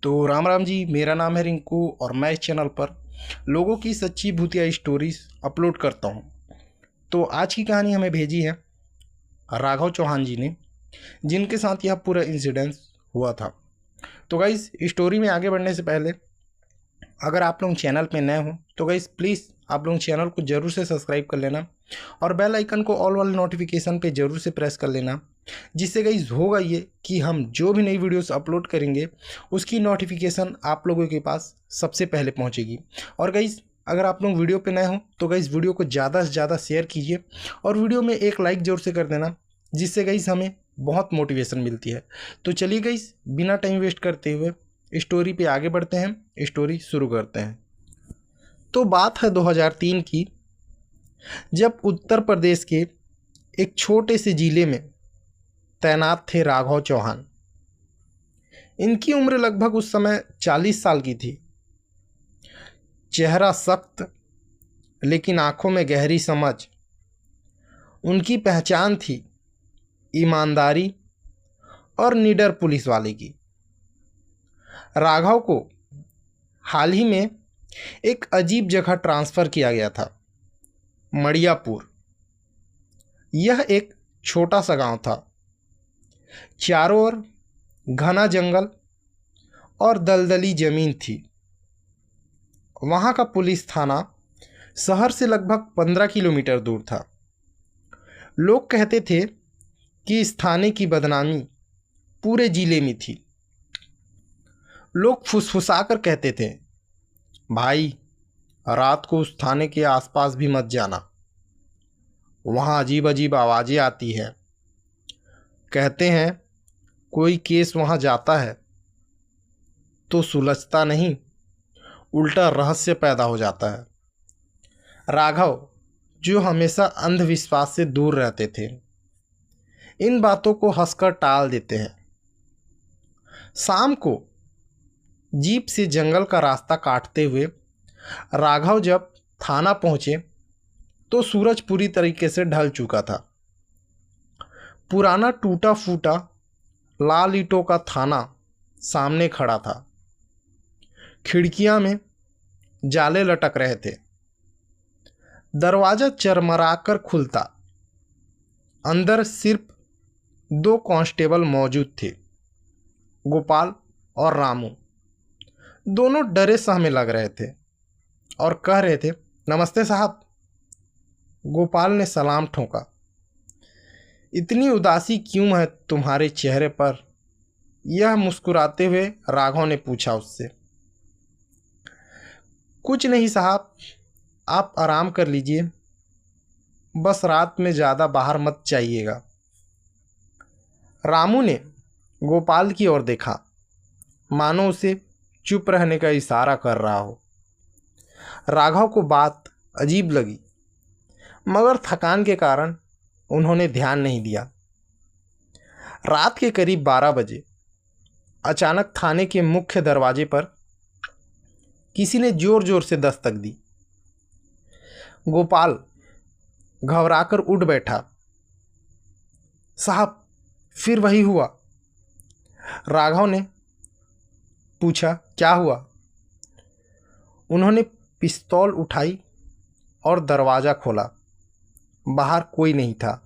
तो राम राम जी, मेरा नाम है रिंकू और मैं इस चैनल पर लोगों की सच्ची भूतिया स्टोरीज अपलोड करता हूं। तो आज की कहानी हमें भेजी है राघव चौहान जी ने, जिनके साथ यह पूरा इंसिडेंस हुआ था। तो गाइस, स्टोरी में आगे बढ़ने से पहले अगर आप लोग चैनल पे नए हो तो गाइस प्लीज़ आप लोग चैनल को ज़रूर से सब्सक्राइब कर लेना और बेल आइकन को ऑल वाले नोटिफिकेशन पे ज़रूर से प्रेस कर लेना, जिससे गाइस होगा ये कि हम जो भी नई वीडियोस अपलोड करेंगे उसकी नोटिफिकेशन आप लोगों के पास सबसे पहले पहुंचेगी। और गाइस, अगर आप लोग वीडियो पे नए हो तो गाइस वीडियो को ज़्यादा से ज़्यादा शेयर कीजिए और वीडियो में एक लाइक ज़रूर से कर देना, जिससे गाइस हमें बहुत मोटिवेशन मिलती है। तो चलिए गाइस, बिना टाइम वेस्ट करते हुए स्टोरी पे आगे बढ़ते हैं, स्टोरी शुरू करते हैं। तो बात है 2003 की, जब उत्तर प्रदेश के एक छोटे से ज़िले में तैनात थे राघव चौहान। इनकी उम्र लगभग उस समय 40 साल की थी। चेहरा सख्त लेकिन आंखों में गहरी समझ। उनकी पहचान थी ईमानदारी और निडर पुलिस वाले की। राघव को हाल ही में एक अजीब जगह ट्रांसफ़र किया गया था, मड़ियापुर। यह एक छोटा सा गांव था। चारों ओर घना जंगल और दलदली ज़मीन थी। वहाँ का पुलिस थाना शहर से लगभग 15 किलोमीटर दूर था। लोग कहते थे कि इस थाने की बदनामी पूरे ज़िले में थी। लोग फुसफुसाकर कहते थे, भाई रात को उस थाने के आसपास भी मत जाना, वहाँ अजीब अजीब आवाज़ें आती है। कहते हैं कोई केस वहाँ जाता है तो सुलझता नहीं, उल्टा रहस्य पैदा हो जाता है। राघव, जो हमेशा अंधविश्वास से दूर रहते थे, इन बातों को हंसकर टाल देते हैं। शाम को जीप से जंगल का रास्ता काटते हुए राघव जब थाना पहुँचे तो सूरज पूरी तरीके से ढल चुका था। पुराना टूटा फूटा लाल ईंटों का थाना सामने खड़ा था। खिड़कियां में जाले लटक रहे थे। दरवाज़ा चरमराकर खुलता। अंदर सिर्फ 2 कांस्टेबल मौजूद थे, गोपाल और रामू। दोनों डरे सहमे लग रहे थे और कह रहे थे, नमस्ते साहब। गोपाल ने सलाम ठोका। इतनी उदासी क्यों है तुम्हारे चेहरे पर? यह मुस्कुराते हुए राघव ने पूछा उससे। कुछ नहीं साहब, आप आराम कर लीजिए, बस रात में ज़्यादा बाहर मत जाइएगा। रामू ने गोपाल की ओर देखा, मानो उसे चुप रहने का इशारा कर रहा हो। राघव को बात अजीब लगी, मगर थकान के कारण उन्होंने ध्यान नहीं दिया। रात के करीब 12 बजे अचानक थाने के मुख्य दरवाजे पर किसी ने जोर जोर से दस्तक दी। गोपाल घबराकर उठ बैठा। साहब, फिर वही हुआ? राघव ने पूछा, क्या हुआ? उन्होंने पिस्तौल उठाई और दरवाज़ा खोला। बाहर कोई नहीं था,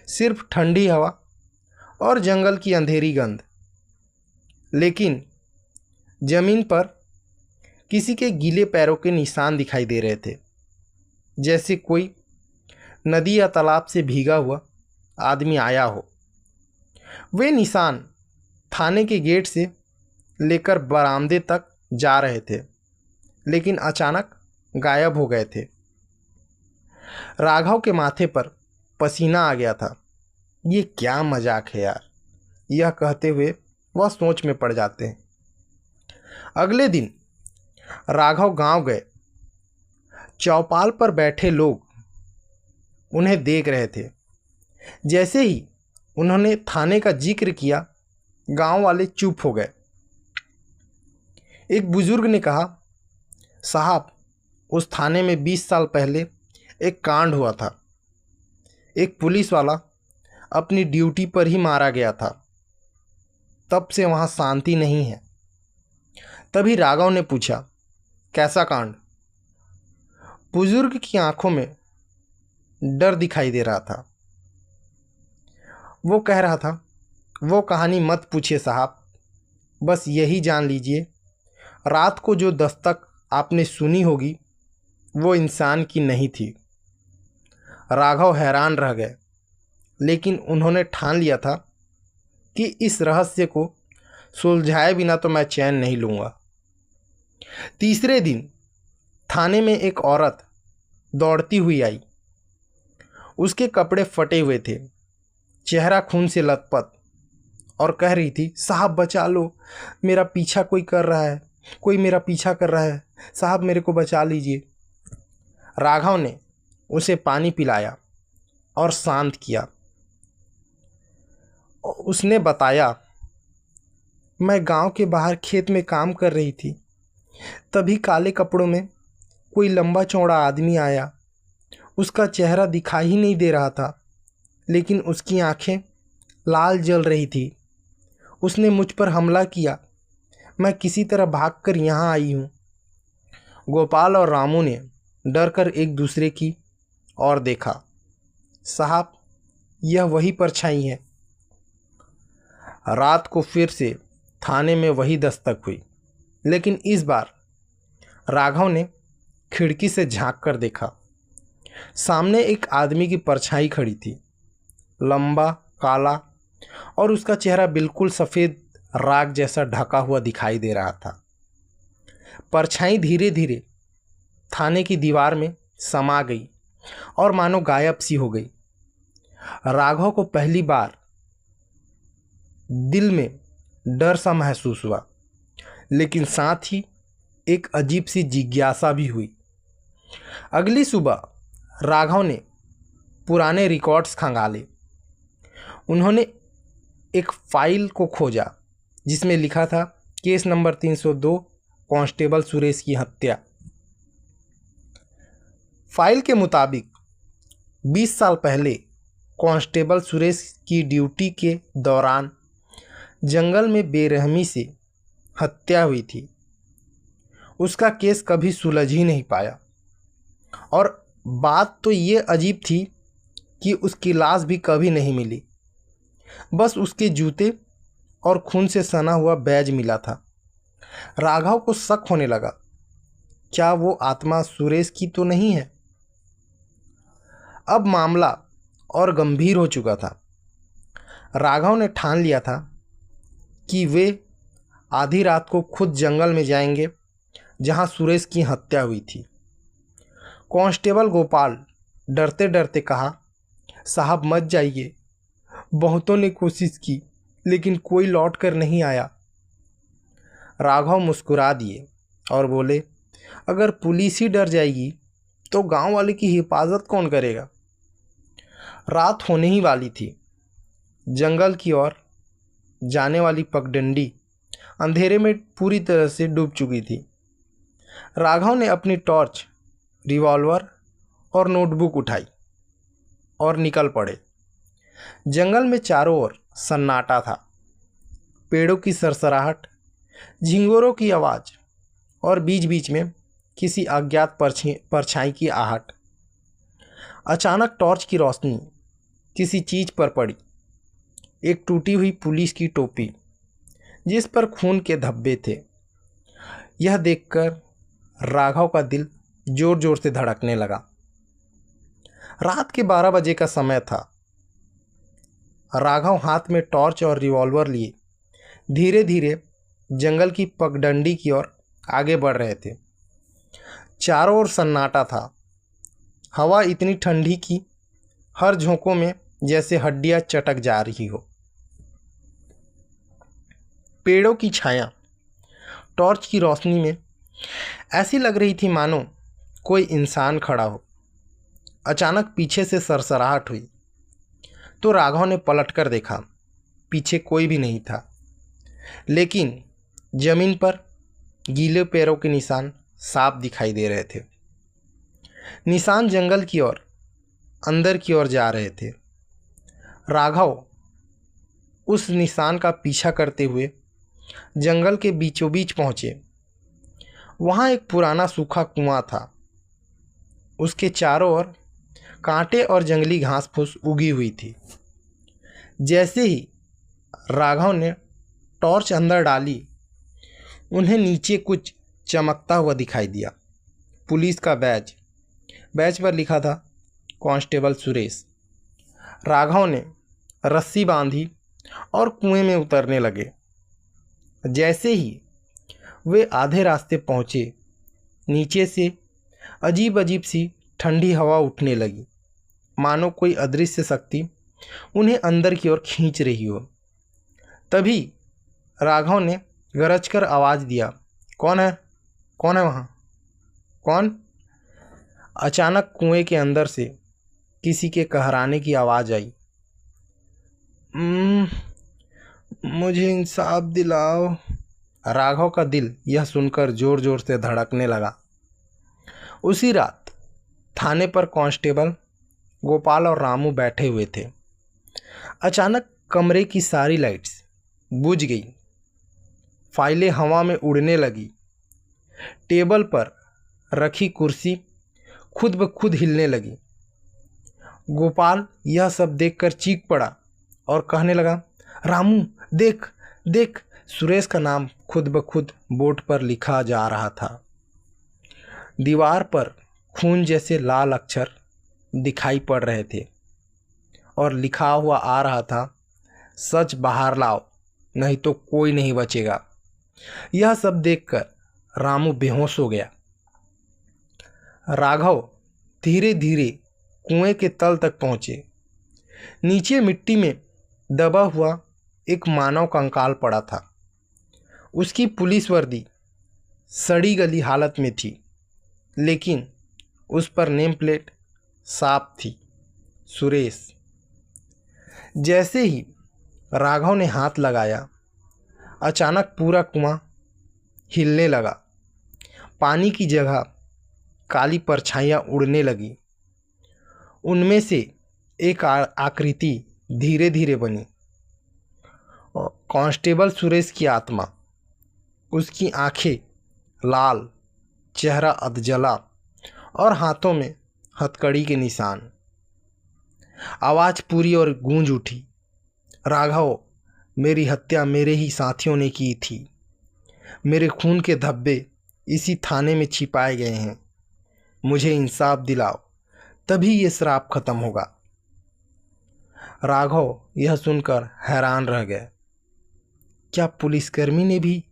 सिर्फ ठंडी हवा और जंगल की अंधेरी गंध। लेकिन जमीन पर किसी के गीले पैरों के निशान दिखाई दे रहे थे, जैसे कोई नदी या तालाब से भीगा हुआ आदमी आया हो। वे निशान थाने के गेट से लेकर बरामदे तक जा रहे थे, लेकिन अचानक गायब हो गए थे। राघव के माथे पर पसीना आ गया था। ये क्या मजाक है यार, यह कहते हुए वह सोच में पड़ जाते हैं। अगले दिन राघव गांव गए। चौपाल पर बैठे लोग उन्हें देख रहे थे। जैसे ही उन्होंने थाने का जिक्र किया, गांव वाले चुप हो गए। एक बुजुर्ग ने कहा, साहब, उस थाने में 20 साल पहले एक कांड हुआ था। एक पुलिस वाला अपनी ड्यूटी पर ही मारा गया था। तब से वहाँ शांति नहीं है। तभी राघव ने पूछा, कैसा कांड? बुजुर्ग की आंखों में डर दिखाई दे रहा था। वो कह रहा था, वो कहानी मत पूछिए साहब, बस यही जान लीजिए रात को जो दस्तक आपने सुनी होगी वो इंसान की नहीं थी। राघव हैरान रह गए, लेकिन उन्होंने ठान लिया था कि इस रहस्य को सुलझाए बिना तो मैं चैन नहीं लूँगा। तीसरे दिन थाने में एक औरत दौड़ती हुई आई। उसके कपड़े फटे हुए थे, चेहरा खून से लथपथ, और कह रही थी, साहब बचा लो, मेरा पीछा कोई कर रहा है, कोई मेरा पीछा कर रहा है, साहब मेरे को बचा लीजिए। राघव ने उसे पानी पिलाया और शांत किया। उसने बताया, मैं गांव के बाहर खेत में काम कर रही थी, तभी काले कपड़ों में कोई लंबा चौड़ा आदमी आया। उसका चेहरा दिखाई ही नहीं दे रहा था, लेकिन उसकी आंखें लाल जल रही थी। उसने मुझ पर हमला किया। मैं किसी तरह भागकर यहाँ आई हूँ। गोपाल और रामू ने डरकर एक दूसरे की ओर देखा। साहब, यह वही परछाई है। रात को फिर से थाने में वही दस्तक हुई, लेकिन इस बार राघव ने खिड़की से झांक कर देखा। सामने एक आदमी की परछाई खड़ी थी, लंबा, काला, और उसका चेहरा बिल्कुल सफ़ेद राख जैसा ढका हुआ दिखाई दे रहा था। परछाई धीरे धीरे थाने की दीवार में समा गई और मानो गायब सी हो गई। राघव को पहली बार दिल में डर सा महसूस हुआ, लेकिन साथ ही एक अजीब सी जिज्ञासा भी हुई। अगली सुबह राघव ने पुराने रिकॉर्ड्स खंगाले। उन्होंने एक फाइल को खोजा जिसमें लिखा था, केस नंबर 302, कांस्टेबल सुरेश की हत्या। फाइल के मुताबिक 20 साल पहले कांस्टेबल सुरेश की ड्यूटी के दौरान जंगल में बेरहमी से हत्या हुई थी। उसका केस कभी सुलझ ही नहीं पाया, और बात तो ये अजीब थी कि उसकी लाश भी कभी नहीं मिली। बस उसके जूते और खून से सना हुआ बैज मिला था। राघव को शक होने लगा, क्या वो आत्मा सुरेश की तो नहीं है? अब मामला और गंभीर हो चुका था। राघव ने ठान लिया था कि वे आधी रात को खुद जंगल में जाएंगे जहां सुरेश की हत्या हुई थी। कांस्टेबल गोपाल डरते डरते कहा, साहब मत जाइए, बहुतों ने कोशिश की लेकिन कोई लौट कर नहीं आया। राघव मुस्कुरा दिए और बोले, अगर पुलिस ही डर जाएगी तो गांव वाले की हिफाजत कौन करेगा? रात होने ही वाली थी। जंगल की ओर जाने वाली पगडंडी अंधेरे में पूरी तरह से डूब चुकी थी। राघव ने अपनी टॉर्च, रिवॉल्वर और नोटबुक उठाई और निकल पड़े। जंगल में चारों ओर सन्नाटा था। पेड़ों की सरसराहट, झिंगोरों की आवाज़ और बीच बीच में किसी अज्ञात परछाई की आहट। अचानक टॉर्च की रोशनी किसी चीज़ पर पड़ी। एक टूटी हुई पुलिस की टोपी जिस पर खून के धब्बे थे। यह देखकर राघव का दिल जोर जोर से धड़कने लगा। रात के 12 बजे का समय था। राघव हाथ में टॉर्च और रिवॉल्वर लिए धीरे धीरे जंगल की पगडंडी की ओर आगे बढ़ रहे थे। चारों ओर सन्नाटा था। हवा इतनी ठंडी कि हर झोंकों में जैसे हड्डियां चटक जा रही हो। पेड़ों की छाया टॉर्च की रोशनी में ऐसी लग रही थी मानो कोई इंसान खड़ा हो। अचानक पीछे से सरसराहट हुई तो राघव ने पलटकर देखा। पीछे कोई भी नहीं था, लेकिन जमीन पर गीले पैरों के निशान साफ दिखाई दे रहे थे। निशान जंगल की ओर, अंदर की ओर जा रहे थे। राघव उस निशान का पीछा करते हुए जंगल के बीचों बीच पहुँचे वहाँ एक पुराना सूखा कुआं था। उसके चारों ओर कांटे और जंगली घास फूस उगी हुई थी। जैसे ही राघव ने टॉर्च अंदर डाली, उन्हें नीचे कुछ चमकता हुआ दिखाई दिया। पुलिस का बैज। बैज पर लिखा था कांस्टेबल सुरेश। राघव ने रस्सी बांधी और कुएं में उतरने लगे। जैसे ही वे आधे रास्ते पहुँचे, नीचे से अजीब अजीब सी ठंडी हवा उठने लगी, मानो कोई अदृश्य शक्ति उन्हें अंदर की ओर खींच रही हो। तभी राघव ने गरजकर आवाज़ दिया, कौन है? कौन है वहाँ? कौन? अचानक कुएं के अंदर से किसी के कहराने की आवाज़ आई, मुझे इंसाफ दिलाओ। राघव का दिल यह सुनकर ज़ोर ज़ोर से धड़कने लगा। उसी रात थाने पर कांस्टेबल गोपाल और रामू बैठे हुए थे। अचानक कमरे की सारी लाइट्स बुझ गई। फाइलें हवा में उड़ने लगी। टेबल पर रखी कुर्सी खुद ब खुद हिलने लगी। गोपाल यह सब देखकर चीख पड़ा और कहने लगा, रामू देख देख। सुरेश का नाम खुद ब खुद बोर्ड पर लिखा जा रहा था। दीवार पर खून जैसे लाल अक्षर दिखाई पड़ रहे थे और लिखा हुआ आ रहा था, सच बाहर लाओ नहीं तो कोई नहीं बचेगा। यह सब देखकर रामू बेहोश हो गया। राघव धीरे धीरे कुएं के तल तक पहुँचे। नीचे मिट्टी में दबा हुआ एक मानव कंकाल पड़ा था। उसकी पुलिस वर्दी सड़ी गली हालत में थी, लेकिन उस पर नेम प्लेट साफ थी, सुरेश। जैसे ही राघव ने हाथ लगाया, अचानक पूरा कुआं हिलने लगा। पानी की जगह काली परछाइयाँ उड़ने लगी। उनमें से एक आकृति धीरे धीरे बनी। कांस्टेबल सुरेश की आत्मा। उसकी आंखें लाल, चेहरा अधजला और हाथों में हथकड़ी के निशान। आवाज़ पूरी और गूंज उठी, राघव, मेरी हत्या मेरे ही साथियों ने की थी। मेरे खून के धब्बे इसी थाने में छिपाए गए हैं। मुझे इंसाफ दिलाओ, तभी ये श्राप खत्म होगा। राघव यह सुनकर हैरान रह गए। क्या पुलिसकर्मी ने भी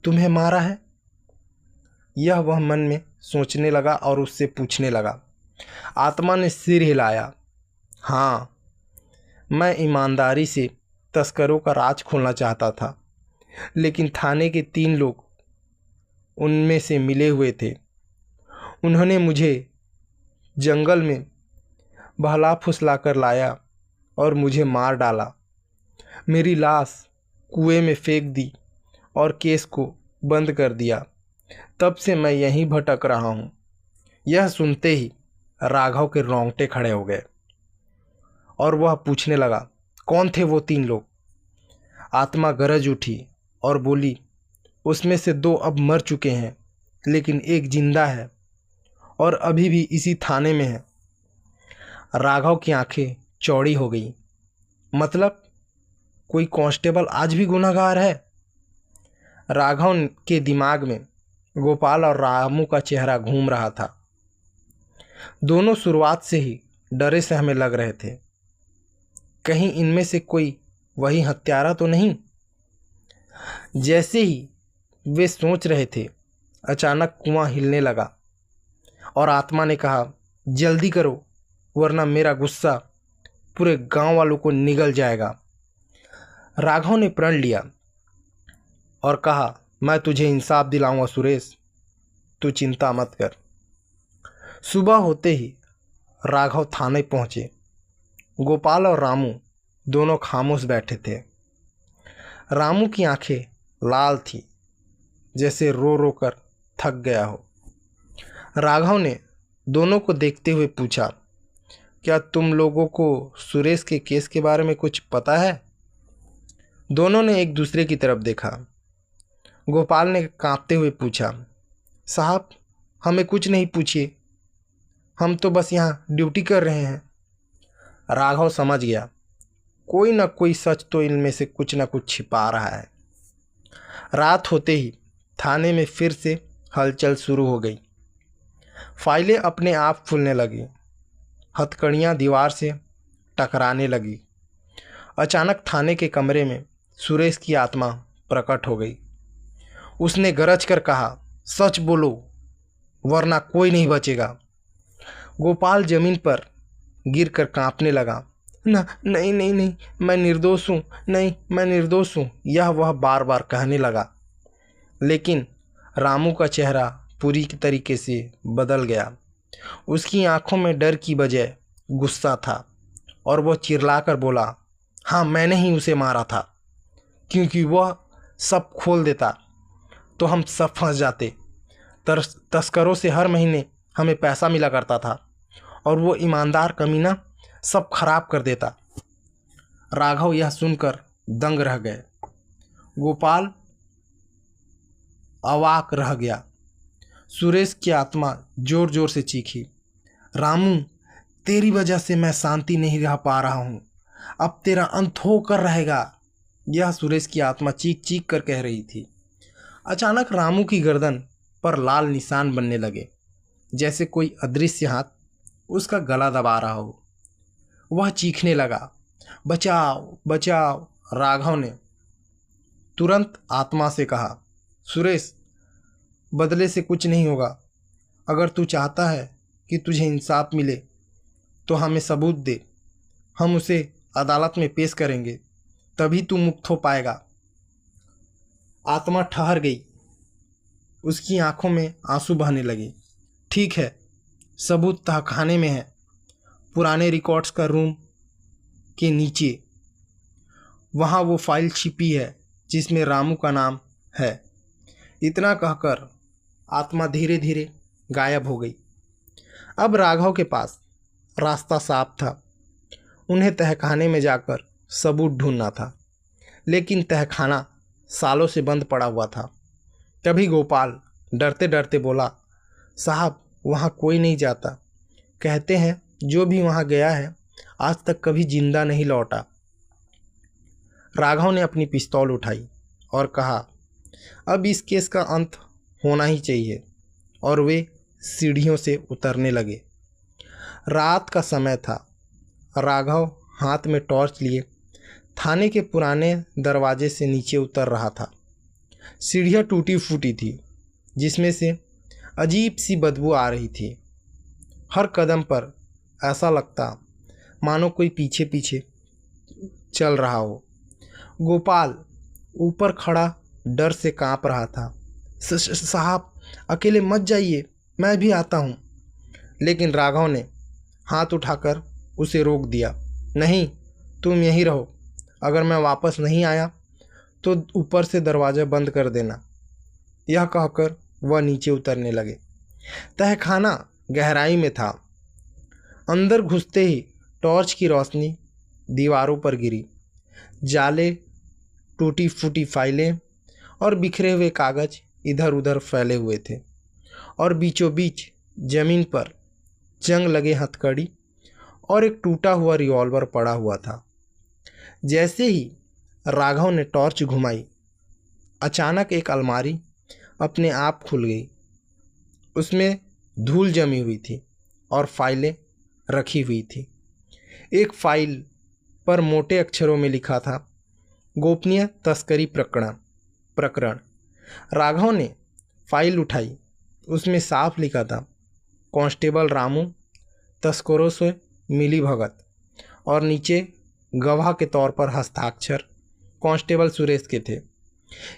तुम्हें मारा है? यह वह मन में सोचने लगा और उससे पूछने लगा। आत्मा ने सिर हिलाया। हाँ, मैं ईमानदारी से तस्करों का राज खोलना चाहता था, लेकिन थाने के 3 लोग उनमें से मिले हुए थे। उन्होंने मुझे जंगल में बहला फुसला कर लाया और मुझे मार डाला। मेरी लाश कुएं में फेंक दी और केस को बंद कर दिया। तब से मैं यहीं भटक रहा हूँ। यह सुनते ही राघव के रोंगटे खड़े हो गए और वह पूछने लगा, कौन थे वो 3 लोग? आत्मा गरज उठी और बोली, उसमें से 2 अब मर चुके हैं, लेकिन एक जिंदा है और अभी भी इसी थाने में है। राघव की आंखें चौड़ी हो गई। मतलब कोई कांस्टेबल आज भी गुनहगार है? राघव के दिमाग में गोपाल और रामू का चेहरा घूम रहा था। दोनों शुरुआत से ही डरे से हमें लग रहे थे। कहीं इनमें से कोई वही हत्यारा तो नहीं? जैसे ही वे सोच रहे थे, अचानक कुआं हिलने लगा और आत्मा ने कहा, जल्दी करो वरना मेरा गुस्सा पूरे गांव वालों को निगल जाएगा। राघव ने प्रण लिया और कहा, मैं तुझे इंसाफ दिलाऊंगा सुरेश, तू चिंता मत कर। सुबह होते ही राघव थाने पहुंचे। गोपाल और रामू दोनों खामोश बैठे थे। रामू की आंखें लाल थी, जैसे रो रो कर थक गया हो। राघव ने दोनों को देखते हुए पूछा, क्या तुम लोगों को सुरेश के केस के बारे में कुछ पता है? दोनों ने एक दूसरे की तरफ देखा। गोपाल ने कांपते हुए पूछा। साहब, हमें कुछ नहीं पूछिए, हम तो बस यहाँ ड्यूटी कर रहे हैं। राघव समझ गया, कोई न कोई सच तो इनमें से कुछ न कुछ छिपा रहा है। रात होते ही थाने में फिर से हलचल शुरू हो गई। फाइलें अपने आप खुलने लगी, हथकड़ियाँ दीवार से टकराने लगी। अचानक थाने के कमरे में सुरेश की आत्मा प्रकट हो गई। उसने गरज कर कहा, सच बोलो वरना कोई नहीं बचेगा। गोपाल जमीन पर गिरकर कांपने लगा। नहीं नहीं नहीं, मैं निर्दोष हूँ, नहीं मैं निर्दोष हूँ, यह वह बार बार कहने लगा। लेकिन रामू का चेहरा पूरी तरीके से बदल गया। उसकी आंखों में डर की बजाय गुस्सा था और वह चिल्लाकर बोला, हाँ मैंने ही उसे मारा था, क्योंकि वह सब खोल देता तो हम सब फंस जाते। तस्करों से हर महीने हमें पैसा मिला करता था और वो ईमानदार कमीना सब खराब कर देता। राघव यह सुनकर दंग रह गए। गोपाल अवाक रह गया। सुरेश की आत्मा जोर जोर से चीखी, रामू, तेरी वजह से मैं शांति नहीं रह पा रहा हूँ, अब तेरा अंत होकर रहेगा। यह सुरेश की आत्मा चीख चीख कर कह रही थी। अचानक रामू की गर्दन पर लाल निशान बनने लगे, जैसे कोई अदृश्य हाथ उसका गला दबा रहा हो। वह चीखने लगा, बचाओ बचाओ। राघव ने तुरंत आत्मा से कहा, सुरेश, बदले से कुछ नहीं होगा। अगर तू चाहता है कि तुझे इंसाफ मिले तो हमें सबूत दे, हम उसे अदालत में पेश करेंगे, तभी तू मुक्त हो पाएगा। आत्मा ठहर गई, उसकी आंखों में आंसू बहने लगे। ठीक है, सबूत तहखाने में है, पुराने रिकॉर्ड्स का रूम के नीचे। वहाँ वो फाइल छिपी है जिसमें रामू का नाम है। इतना कहकर आत्मा धीरे धीरे गायब हो गई। अब राघव के पास रास्ता साफ था। उन्हें तहखाने में जाकर सबूत ढूंढना था, लेकिन तहखाना सालों से बंद पड़ा हुआ था। तभी गोपाल डरते डरते बोला, साहब, वहाँ कोई नहीं जाता। कहते हैं जो भी वहाँ गया है आज तक कभी जिंदा नहीं लौटा। राघव ने अपनी पिस्तौल उठाई और कहा, अब इस केस का अंत होना ही चाहिए। और वे सीढ़ियों से उतरने लगे। रात का समय था। राघव हाथ में टॉर्च लिए थाने के पुराने दरवाजे से नीचे उतर रहा था। सीढ़ियाँ टूटी फूटी थी, जिसमें से अजीब सी बदबू आ रही थी। हर कदम पर ऐसा लगता मानो कोई पीछे पीछे चल रहा हो। गोपाल ऊपर खड़ा डर से कांप रहा था। साहब, अकेले मत जाइए, मैं भी आता हूँ। लेकिन राघव ने हाथ उठाकर उसे रोक दिया। नहीं, तुम यहीं रहो। अगर मैं वापस नहीं आया तो ऊपर से दरवाज़ा बंद कर देना। यह कहकर वह नीचे उतरने लगे। तहखाना गहराई में था। अंदर घुसते ही टॉर्च की रोशनी दीवारों पर गिरी। जाले, टूटी फूटी फाइलें और बिखरे हुए कागज इधर उधर फैले हुए थे, और बीचों बीच जमीन पर जंग लगे हथकड़ी और एक टूटा हुआ रिवॉल्वर पड़ा हुआ था। जैसे ही राघव ने टॉर्च घुमाई, अचानक एक अलमारी अपने आप खुल गई। उसमें धूल जमी हुई थी और फाइलें रखी हुई थी। एक फाइल पर मोटे अक्षरों में लिखा था, गोपनीय तस्करी प्रकरण। राघव ने फाइल उठाई। उसमें साफ लिखा था, कांस्टेबल रामू, तस्करों से मिली भगत, और नीचे गवाह के तौर पर हस्ताक्षर कांस्टेबल सुरेश के थे।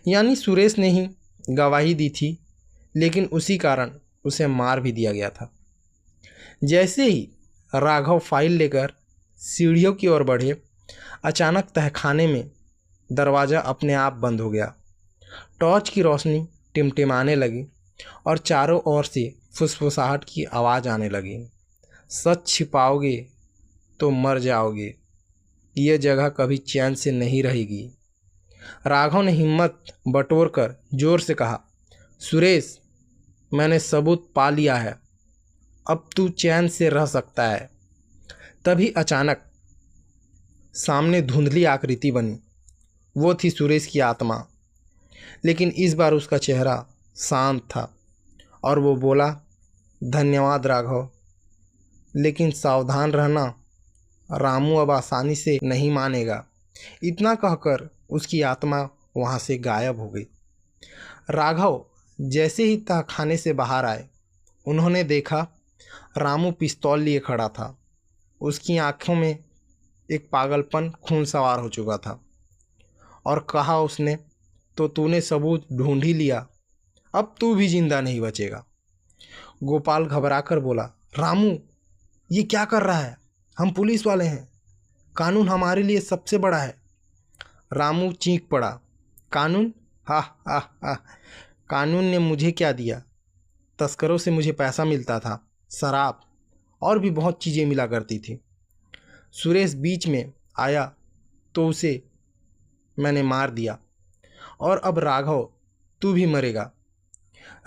यानी सुरेश ने ही गवाही दी थी, लेकिन उसी कारण उसे मार भी दिया गया था। जैसे ही राघव फाइल लेकर सीढ़ियों की ओर बढ़े, अचानक तहखाने में दरवाज़ा अपने आप बंद हो गया। टॉर्च की रोशनी टिमटिमाने लगी और चारों ओर से फुसफुसाहट की आवाज़ आने लगी। सच छिपाओगे तो मर जाओगे, ये जगह कभी चैन से नहीं रहेगी। राघव ने हिम्मत बटोरकर जोर से कहा, सुरेश, मैंने सबूत पा लिया है, अब तू चैन से रह सकता है। तभी अचानक सामने धुंधली आकृति बनी। वो थी सुरेश की आत्मा, लेकिन इस बार उसका चेहरा शांत था और वो बोला, धन्यवाद राघव, लेकिन सावधान रहना, रामू अब आसानी से नहीं मानेगा। इतना कहकर उसकी आत्मा वहाँ से गायब हो गई। राघव जैसे ही तहखाने से बाहर आए, उन्होंने देखा रामू पिस्तौल लिए खड़ा था। उसकी आंखों में एक पागलपन खून सवार हो चुका था और कहा उसने, तो तूने सबूत ढूंढ ही लिया, अब तू भी जिंदा नहीं बचेगा। गोपाल घबराकर बोला, रामू, ये क्या कर रहा है? हम पुलिस वाले हैं, कानून हमारे लिए सबसे बड़ा है। रामू चीख पड़ा, कानून? हा हा हा, कानून ने मुझे क्या दिया? तस्करों से मुझे पैसा मिलता था, शराब और भी बहुत चीज़ें मिला करती थी। सुरेश बीच में आया तो उसे मैंने मार दिया, और अब राघव तू भी मरेगा।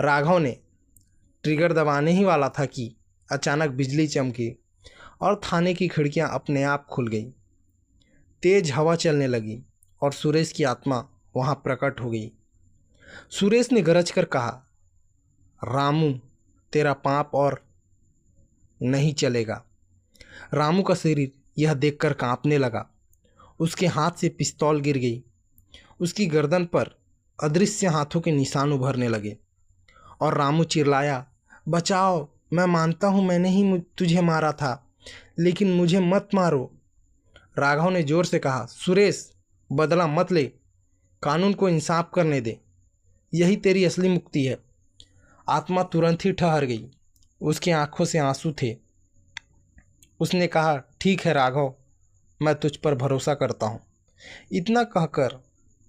राघव ने ट्रिगर दबाने ही वाला था कि अचानक बिजली चमकी और थाने की खिड़कियां अपने आप खुल गई। तेज हवा चलने लगी और सुरेश की आत्मा वहां प्रकट हो गई। सुरेश ने गरज कर कहा, रामू, तेरा पाप और नहीं चलेगा। रामू का शरीर यह देखकर कांपने लगा। उसके हाथ से पिस्तौल गिर गई। उसकी गर्दन पर अदृश्य हाथों के निशान उभरने लगे और रामू चिल्लाया, बचाओ, मैं मानता हूँ मैंने ही तुझे मारा था, लेकिन मुझे मत मारो। राघव ने जोर से कहा, सुरेश, बदला मत ले, कानून को इंसाफ करने दे, यही तेरी असली मुक्ति है। आत्मा तुरंत ही ठहर गई। उसकी आंखों से आंसू थे। उसने कहा, ठीक है राघव, मैं तुझ पर भरोसा करता हूँ। इतना कहकर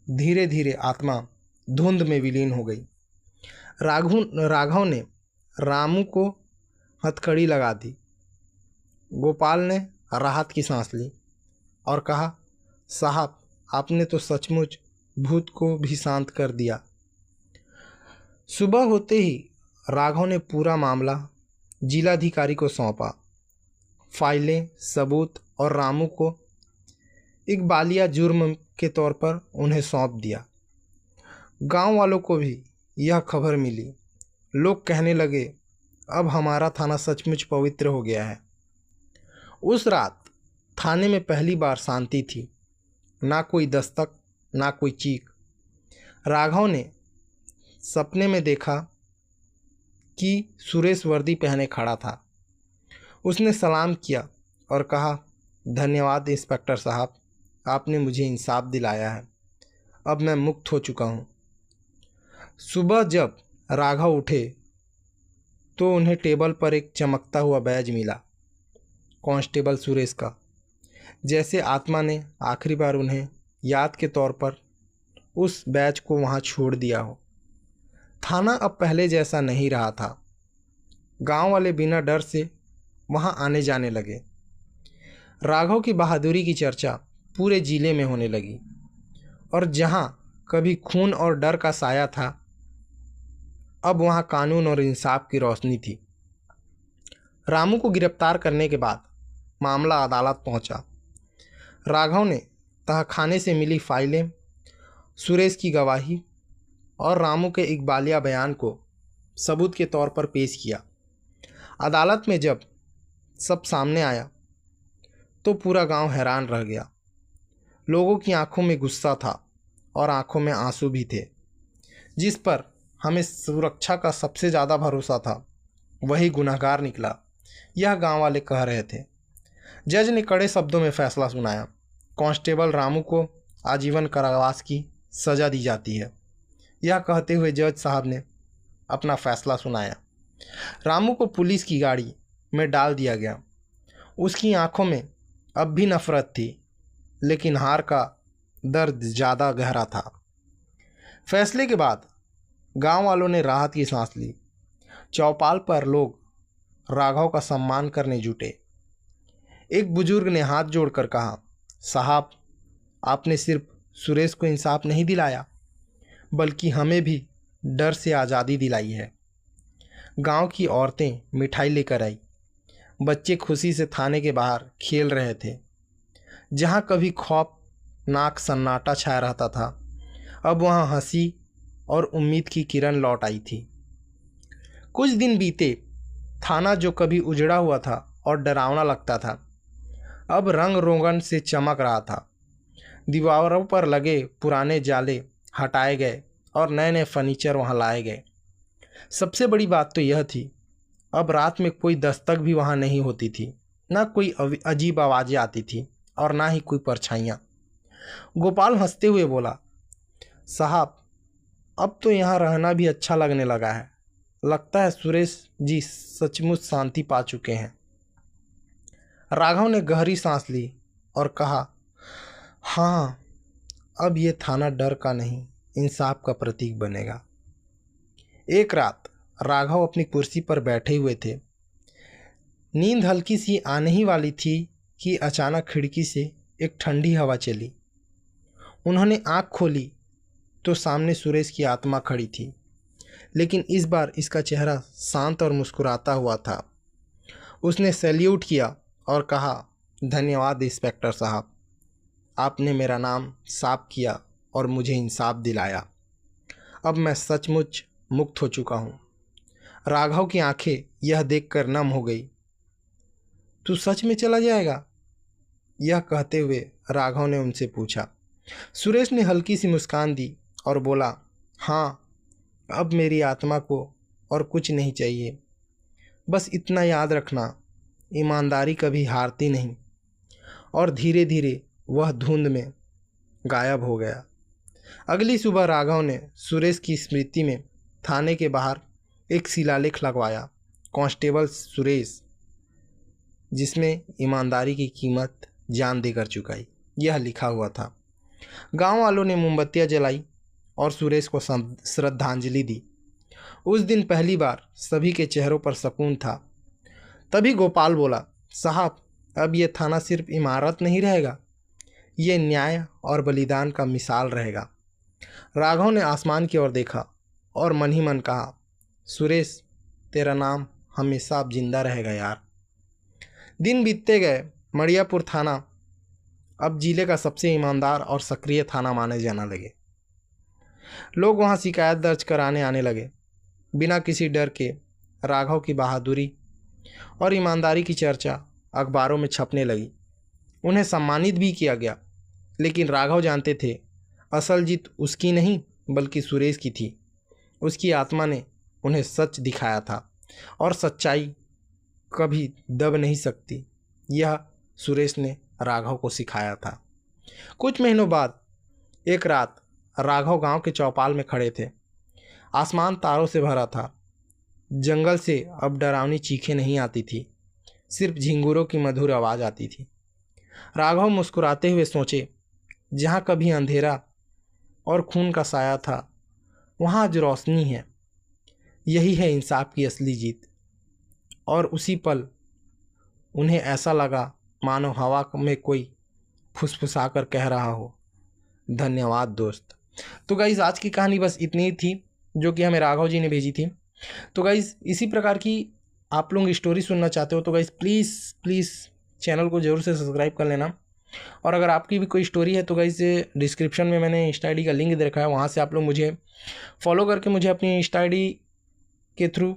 धीरे धीरे आत्मा धुंध में विलीन हो गई। राघव ने रामू को हथकड़ी लगा दी। गोपाल ने राहत की सांस ली और कहा, साहब, आपने तो सचमुच भूत को भी शांत कर दिया। सुबह होते ही राघव ने पूरा मामला जिलाधिकारी को सौंपा। फाइलें, सबूत और रामू को इकबालिया जुर्म के तौर पर उन्हें सौंप दिया। गांव वालों को भी यह खबर मिली। लोग कहने लगे, अब हमारा थाना सचमुच पवित्र हो गया है। उस रात थाने में पहली बार शांति थी। ना कोई दस्तक, ना कोई चीख। राघव ने सपने में देखा कि सुरेश वर्दी पहने खड़ा था। उसने सलाम किया और कहा, धन्यवाद इंस्पेक्टर साहब, आपने मुझे इंसाफ दिलाया है, अब मैं मुक्त हो चुका हूँ। सुबह जब राघव उठे तो उन्हें टेबल पर एक चमकता हुआ बैज मिला, कांस्टेबल सुरेश का, जैसे आत्मा ने आखिरी बार उन्हें याद के तौर पर उस बैज को वहाँ छोड़ दिया हो। थाना अब पहले जैसा नहीं रहा था। गांव वाले बिना डर से वहाँ आने जाने लगे। राघव की बहादुरी की चर्चा पूरे जिले में होने लगी और जहाँ कभी खून और डर का साया था, अब वहाँ कानून और इंसाफ की रोशनी थी। रामू को गिरफ्तार करने के बाद मामला अदालत पहुँचा। राघव ने तहखाने से मिली फाइलें, सुरेश की गवाही और रामू के इकबालिया बयान को सबूत के तौर पर पेश किया। अदालत में जब सब सामने आया तो पूरा गांव हैरान रह गया। लोगों की आंखों में गुस्सा था और आंखों में आंसू भी थे। जिस पर हमें सुरक्षा का सबसे ज़्यादा भरोसा था, वही गुनहगार निकला, यह गांव वाले कह रहे थे। जज ने कड़े शब्दों में फैसला सुनाया। कांस्टेबल रामू को आजीवन कारावास की सज़ा दी जाती है। यह कहते हुए जज साहब ने अपना फैसला सुनाया। रामू को पुलिस की गाड़ी में डाल दिया गया। उसकी आंखों में अब भी नफरत थी, लेकिन हार का दर्द ज़्यादा गहरा था। फैसले के बाद गांव वालों ने राहत की सांस ली। चौपाल पर लोग राघव का सम्मान करने जुटे। एक बुजुर्ग ने हाथ जोड़कर कहा, साहब, आपने सिर्फ सुरेश को इंसाफ नहीं दिलाया, बल्कि हमें भी डर से आज़ादी दिलाई है। गांव की औरतें मिठाई लेकर आई, बच्चे खुशी से थाने के बाहर खेल रहे थे। जहां कभी खौफनाक सन्नाटा छाया रहता था, अब वहां हंसी और उम्मीद की किरण लौट आई थी। कुछ दिन बीते, थाना जो कभी उजड़ा हुआ था और डरावना लगता था, अब रंग रोगन से चमक रहा था। दीवारों पर लगे पुराने जाले हटाए गए और नए नए फर्नीचर वहां लाए गए। सबसे बड़ी बात तो यह थी, अब रात में कोई दस्तक भी वहां नहीं होती थी, ना कोई अजीब आवाज़ें आती थी और ना ही कोई परछाइयाँ। गोपाल हंसते हुए बोला, साहब अब तो यहाँ रहना भी अच्छा लगने लगा है। लगता है सुरेश जी सचमुच शांति पा चुके हैं। राघव ने गहरी सांस ली और कहा, हाँ, अब ये थाना डर का नहीं, इंसाफ का प्रतीक बनेगा। एक रात राघव अपनी कुर्सी पर बैठे हुए थे। नींद हल्की सी आने ही वाली थी कि अचानक खिड़की से एक ठंडी हवा चली। उन्होंने आंख खोली तो सामने सुरेश की आत्मा खड़ी थी, लेकिन इस बार इसका चेहरा शांत और मुस्कुराता हुआ था। उसने सैल्यूट किया और कहा, धन्यवाद इंस्पेक्टर साहब, आपने मेरा नाम साफ किया और मुझे इंसाफ दिलाया। अब मैं सचमुच मुक्त हो चुका हूँ। राघव की आंखें यह देखकर नम हो गई। तू सच में चला जाएगा? यह कहते हुए राघव ने उनसे पूछा। सुरेश ने हल्की सी मुस्कान दी और बोला, हाँ, अब मेरी आत्मा को और कुछ नहीं चाहिए। बस इतना याद रखना, ईमानदारी कभी हारती नहीं। और धीरे धीरे वह धुंध में गायब हो गया। अगली सुबह राघव ने सुरेश की स्मृति में थाने के बाहर एक शिलालेख लगवाया, कांस्टेबल सुरेश, जिसमें ईमानदारी की कीमत जान देकर चुकाई, यह लिखा हुआ था। गांव वालों ने मोमबत्तियां जलाई और सुरेश को श्रद्धांजलि दी। उस दिन पहली बार सभी के चेहरों पर सुकून था। तभी गोपाल बोला, साहब अब ये थाना सिर्फ इमारत नहीं रहेगा, ये न्याय और बलिदान का मिसाल रहेगा। राघव ने आसमान की ओर देखा और मन ही मन कहा, सुरेश तेरा नाम हमेशा अब जिंदा रहेगा यार। दिन बीतते गए। मड़ियापुर थाना अब जिले का सबसे ईमानदार और सक्रिय थाना माने जाने लगे। लोग वहां शिकायत दर्ज कराने आने लगे। बिना किसी डर के राघव की बहादुरी और ईमानदारी की चर्चा अखबारों में छपने लगी। उन्हें सम्मानित भी किया गया। लेकिन राघव जानते थे, असल जीत उसकी नहीं बल्कि सुरेश की थी। उसकी आत्मा ने उन्हें सच दिखाया था और सच्चाई कभी दब नहीं सकती, यह सुरेश ने राघव को सिखाया था। कुछ महीनों बाद एक रात राघव गांव के चौपाल में खड़े थे। आसमान तारों से भरा था। जंगल से अब डरावनी चीखें नहीं आती थी, सिर्फ झिंगुरों की मधुर आवाज़ आती थी। राघव मुस्कुराते हुए सोचे, जहाँ कभी अंधेरा और खून का साया था, वहाँ आज रोशनी है। यही है इंसाफ की असली जीत। और उसी पल उन्हें ऐसा लगा मानो हवा में कोई फुसफुसा कर कह रहा हो, धन्यवाद दोस्त। तो गाइज़ आज की कहानी बस इतनी ही थी, जो कि हमें राघव जी ने भेजी थी। तो गाइज़ इसी प्रकार की आप लोग स्टोरी सुनना चाहते हो तो गाइज़ प्लीज़ चैनल को ज़रूर से सब्सक्राइब कर लेना। और अगर आपकी भी कोई स्टोरी है तो गाइज़ डिस्क्रिप्शन में मैंने इंस्टा आई डी का लिंक दे रखा है, वहाँ से आप लोग मुझे फॉलो करके मुझे अपनी इंस्टा आई डी के थ्रू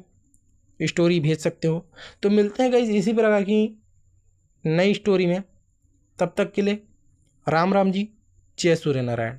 स्टोरी भेज सकते हो। तो मिलते हैं गाइज़ इसी प्रकार की नई स्टोरी में। तब तक के लिए राम राम जी, जय सूर्य नारायण।